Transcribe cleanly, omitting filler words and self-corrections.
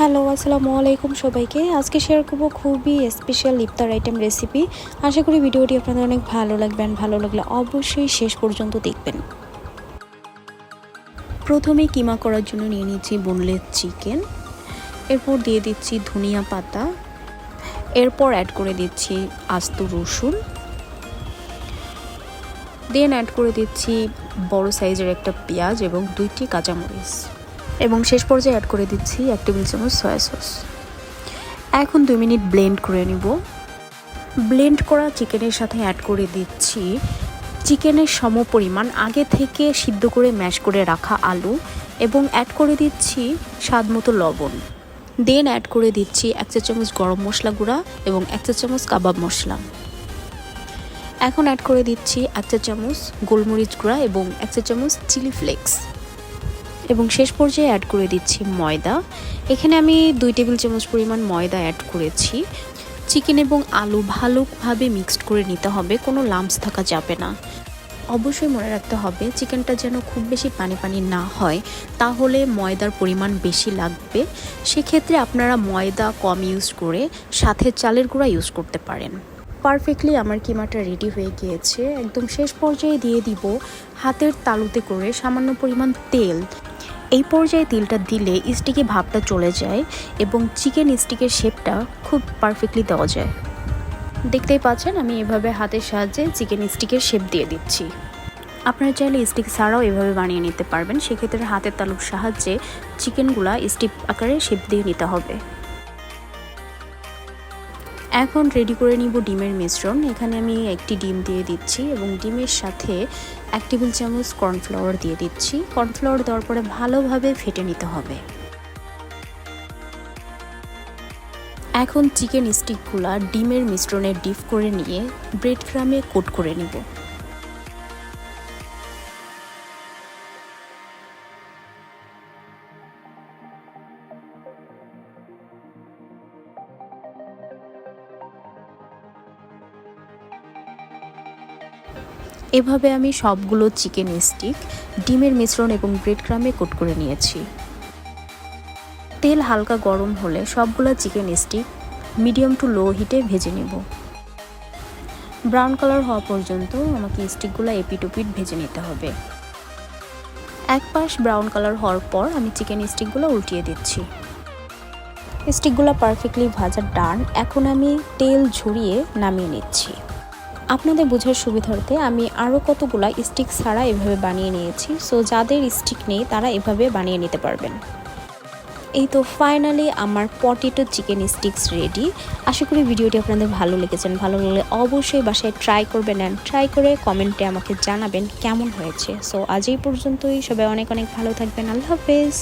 Hello, আসসালামু আলাইকুম সবাইকে। আজকে শেয়ার করব খুবই স্পেশাল ইফতার আইটেম রেসিপি। আশা করি ভিডিওটি আপনাদের অনেক ভালো লাগবে। ভালো লাগলে অবশ্যই শেষ পর্যন্ত দেখবেন। প্রথমে কিমা করার জন্য নিয়ে নিচ্ছি বোনলেস চিকেন, এরপর দিয়ে দিচ্ছি ধনিয়া পাতা, এরপর অ্যাড করে দিচ্ছি আস্ত রসুন, দেন অ্যাড করে দিচ্ছি বড় সাইজের একটা পেঁয়াজ এবং 2টি কাঁচামরিচ, এবং শেষ পর্যায়ে অ্যাড করে দিচ্ছি 1 টেবিল চামচ সয়া সস। এখন 2 মিনিট ব্লেন্ড করে নিব। ব্লেন্ড করা চিকেনের সাথে অ্যাড করে দিচ্ছি চিকেনের সমপরিমাণ আগে থেকে সিদ্ধ করে ম্যাশ করে রাখা আলু, এবং অ্যাড করে দিচ্ছি স্বাদ মতো লবণ। দেন অ্যাড করে দিচ্ছি 1 চা চামচ গরম মশলা গুঁড়া এবং 1 চা চামচ কাবাব মশলা। এখন অ্যাড করে দিচ্ছি 1 চা চামচ গোলমরিচ গুঁড়া এবং 1 চা চামচ চিলি ফ্লেক্স, এবং শেষ পর্যায়ে অ্যাড করে দিচ্ছি ময়দা। এখানে আমি 2 টেবিল চামচ পরিমাণ ময়দা অ্যাড করেছি। চিকেন এবং আলু ভালোভাবে মিক্সড করে নিতে হবে, কোনো লাম্পস থাকা যাবে না। অবশ্যই মনে রাখতে হবে চিকেনটা যেন খুব বেশি পানি পানি না হয়, তাহলে ময়দার পরিমাণ বেশি লাগবে। সেক্ষেত্রে আপনারা ময়দা কম ইউজ করে সাথে চালের গুঁড়া ইউজ করতে পারেন। পারফেক্টলি আমার কিমাটা রেডি হয়ে গিয়েছে। একদম শেষ পর্যায়ে দিয়ে দিব হাতের তালুতে করে সামান্য পরিমাণ তেল। এই পর্যায়ে তেলটা দিলে স্টিকে ভাবটা চলে যায় এবং চিকেন স্টিকের শেপটা খুব পারফেক্টলি দেওয়া যায়। দেখতেই পাচ্ছেন আমি এভাবে হাতের সাহায্যে চিকেন স্টিকের শেপ দিয়ে দিচ্ছি। আপনারা চাইলে স্টিক ছাড়াও এভাবে বানিয়ে নিতে পারবেন। সেক্ষেত্রে হাতের তালুর সাহায্যে চিকেনগুলা স্টিক আকারে শেপ দিয়ে নিতে হবে। এখন রেডি করে নিব ডিমের মিশ্রণ। এখানে আমি 1টি ডিম দিয়ে দিচ্ছি এবং ডিমের সাথে 1 টেবিল চামচ কর্নফ্লাওয়ার দিয়ে দিচ্ছি। কর্নফ্লাওয়ার দেওয়ার পরে ভালোভাবে ফেটে নিতে হবে। এখন চিকেন স্টিকগুলা ডিমের মিশ্রণে ডিপ করে নিয়ে ব্রেড ক্রামে কোট করে নিব। এভাবে আমি সবগুলো চিকেন স্টিক ডিমের মিশ্রণ এবং ব্রেড ক্রামে কোট করে নিয়েছি। তেল হালকা গরম হলে সবগুলো chicken stick medium to low হিটে ভেজে নেব। ব্রাউন কালার হওয়া পর্যন্ত আমাকে স্টিকগুলো এপিট ওপিট ভেজে নিতে হবে। এক পাশ ব্রাউন কালার হওয়ার পর আমি চিকেন স্টিকগুলো উল্টিয়ে দিচ্ছি। স্টিকগুলো পারফেক্টলি ভাজা ডান। এখন আমি তেল ঝরিয়ে নামিয়ে নিচ্ছি। আপনাদের বোঝার সুবিধার্থে আমি আরও কতগুলো স্টিক ছাড়া এভাবে বানিয়ে নিয়েছি। সো যাদের স্টিক নেই তারা এভাবে বানিয়ে নিতে পারবেন। এই তো ফাইনালি আমার পটেটো চিকেন স্টিক্স রেডি। আশা করি ভিডিওটি আপনাদের ভালো লেগেছে। ভালো লাগলে অবশ্যই বাসায় ট্রাই করবেন অ্যান্ড ট্রাই করে কমেন্টে আমাকে জানাবেন কেমন হয়েছে। সো আজ এই পর্যন্তই। সবাই অনেক অনেক ভালো থাকবেন। আল্লাহ হাফেজ।